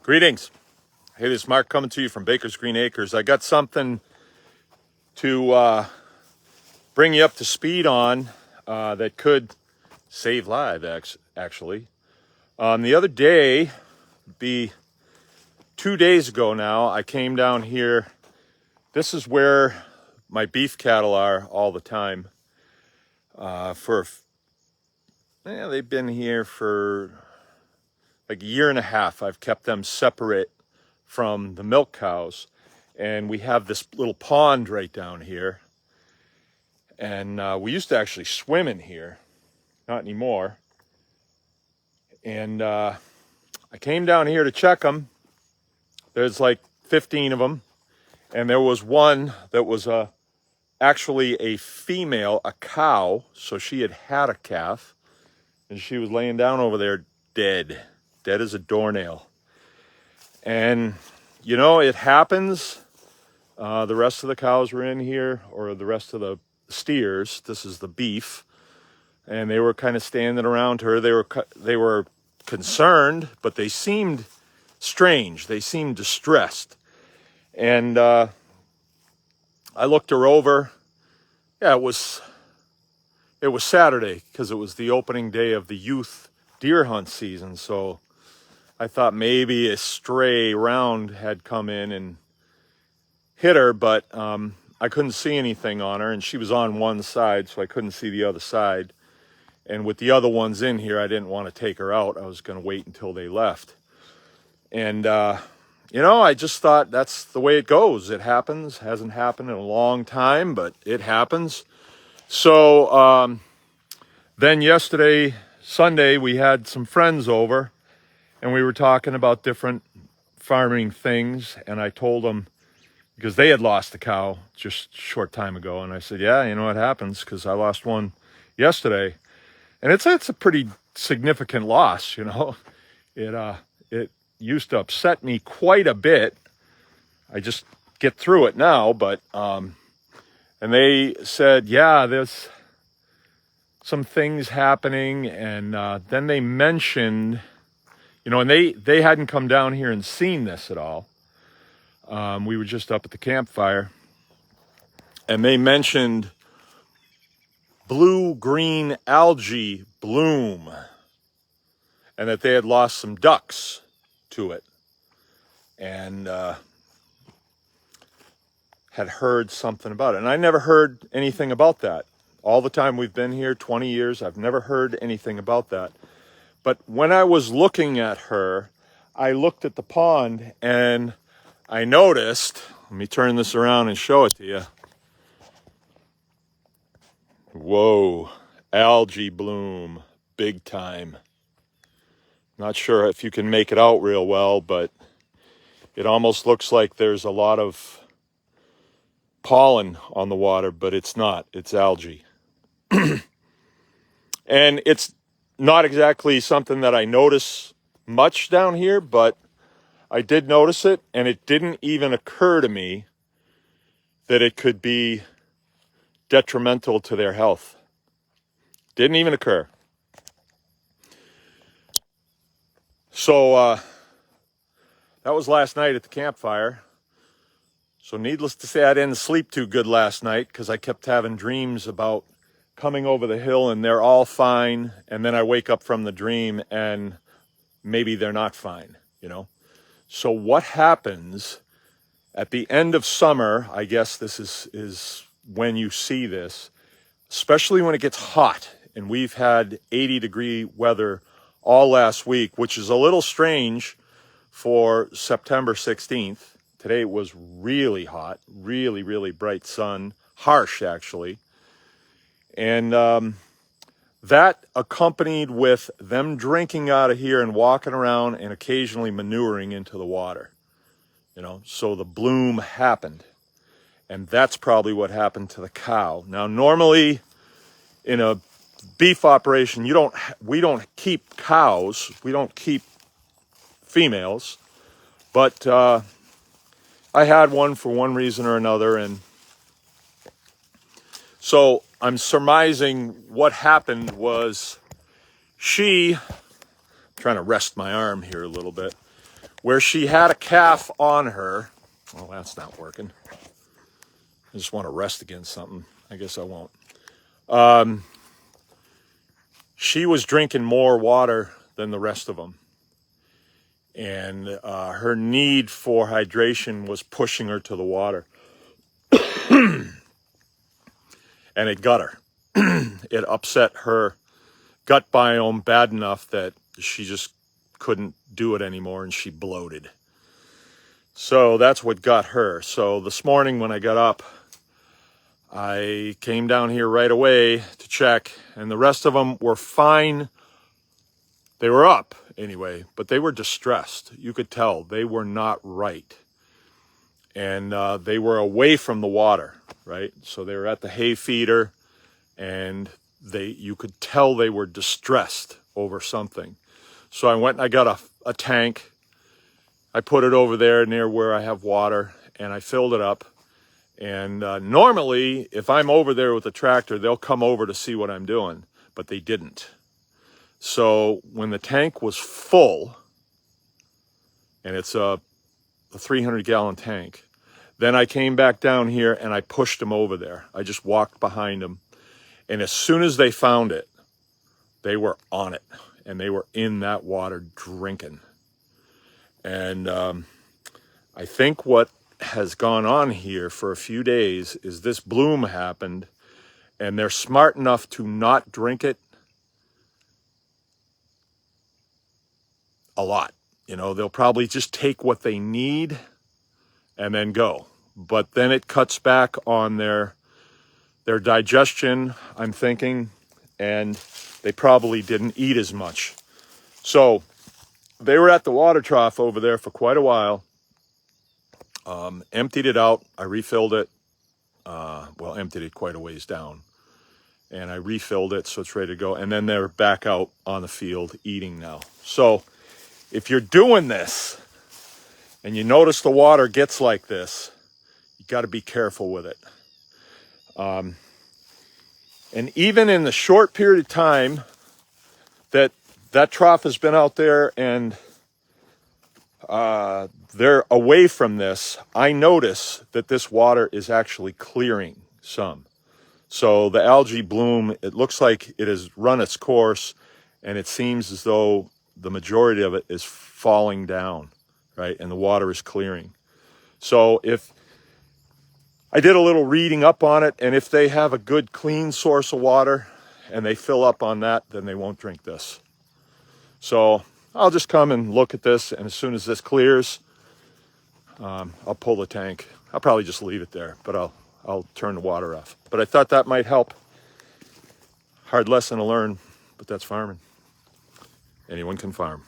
Greetings. Hey, this is Mark coming to you from Baker's Green Acres. I got something to bring you up to speed on that could save lives, actually. The other day, be 2 days ago now, I came down here. This is where my beef cattle are all the time. They've been here for like a year and a half. I've kept them separate from the milk cows, and we have this little pond right down here, and we used to actually swim in here, not anymore. And I came down here to check them. There's like 15 of them, and there was one that was actually a female, a cow, so she had a calf, and she was laying down over there dead as a doornail. And, you know, it happens. The rest of the cows were in here, or the rest of the steers. This is the beef. And they were kind of standing around her. They were concerned, but they seemed strange. They seemed distressed. And I looked her over. Yeah, it was Saturday, because it was the opening day of the youth deer hunt season. So I thought maybe a stray round had come in and hit her, but I couldn't see anything on her, and she was on one side, so I couldn't see the other side. And with the other ones in here, I didn't want to take her out. I was going to wait until they left. And, you know, I just thought that's the way it goes. It happens. Hasn't happened in a long time, but it happens. So then yesterday, Sunday, we had some friends over, and we were talking about different farming things, and I told them, because they had lost a cow just a short time ago, and I said, yeah, you know, it happens, because I lost one yesterday. And it's a pretty significant loss, you know. It used to upset me quite a bit. I just get through it now, but and they said, yeah, there's some things happening, and then they mentioned, you know, and they hadn't come down here and seen this at all. We were just up at the campfire, and they mentioned blue-green algae bloom, and that they had lost some ducks to it, and had heard something about it. And I never heard anything about that. All the time we've been here, 20 years, I've never heard anything about that. But when I was looking at her, I looked at the pond, and I noticed, let me turn this around and show it to you. Whoa, algae bloom, big time. Not sure if you can make it out real well, but it almost looks like there's a lot of pollen on the water, but it's not. It's algae. And it's not exactly something that I notice much down here, but I did notice it, and it didn't even occur to me that it could be detrimental to their health. Didn't even occur. So that was last night at the campfire. So needless to say, I didn't sleep too good last night, because I kept having dreams about coming over the hill and they're all fine, and then I wake up from the dream and maybe they're not fine, you know. So what happens at the end of summer, I guess this is when you see this, especially when it gets hot, and we've had 80-degree weather all last week, which is a little strange for September 16th. Today it was really hot, really, really bright sun, harsh actually. And that accompanied with them drinking out of here and walking around and occasionally manuring into the water. You know, so the bloom happened. And that's probably what happened to the cow. Now, normally in a beef operation, we don't keep cows, we don't keep females, but I had one for one reason or another, and so I'm surmising what happened was trying to rest my arm here a little bit. where she had a calf on her. Well, that's not working. I just want to rest against something. I guess I won't. She was drinking more water than the rest of them. And her need for hydration was pushing her to the water. And it got her. It upset her gut biome bad enough that she just couldn't do it anymore, and she bloated. So that's what got her. So this morning when I got up, I came down here right away to check, and the rest of them were fine. They were up anyway, but they were distressed. You could tell they were not right. And they were away from the water, right? So they were at the hay feeder, and you could tell they were distressed over something. So I went and I got a tank. I put it over there near where I have water, and I filled it up. And normally, if I'm over there with the tractor, they'll come over to see what I'm doing, but they didn't. So when the tank was full, and it's a 300-gallon tank, then I came back down here and I pushed them over there. I just walked behind them. And as soon as they found it, they were on it. And they were in that water drinking. And I think what has gone on here for a few days is this bloom happened. And they're smart enough to not drink it a lot. You know, they'll probably just take what they need and then go. But then it cuts back on their digestion, I'm thinking, and they probably didn't eat as much. So they were at the water trough over there for quite a while. Emptied it out. I refilled it. Emptied it quite a ways down. And I refilled it so it's ready to go. And then they're back out on the field eating now. So if you're doing this and you notice the water gets like this, you got to be careful with it. And even in the short period of time that trough has been out there and they're away from this, I notice that this water is actually clearing some. So the algae bloom, it looks like it has run its course, and it seems as though the majority of it is falling down, right? And the water is clearing. So if I did a little reading up on it, and if they have a good clean source of water and they fill up on that, then they won't drink this. So I'll just come and look at this, and as soon as this clears, I'll pull the tank. I'll probably just leave it there, but I'll turn the water off. But I thought that might help. Hard lesson to learn, but that's farming. Anyone can farm.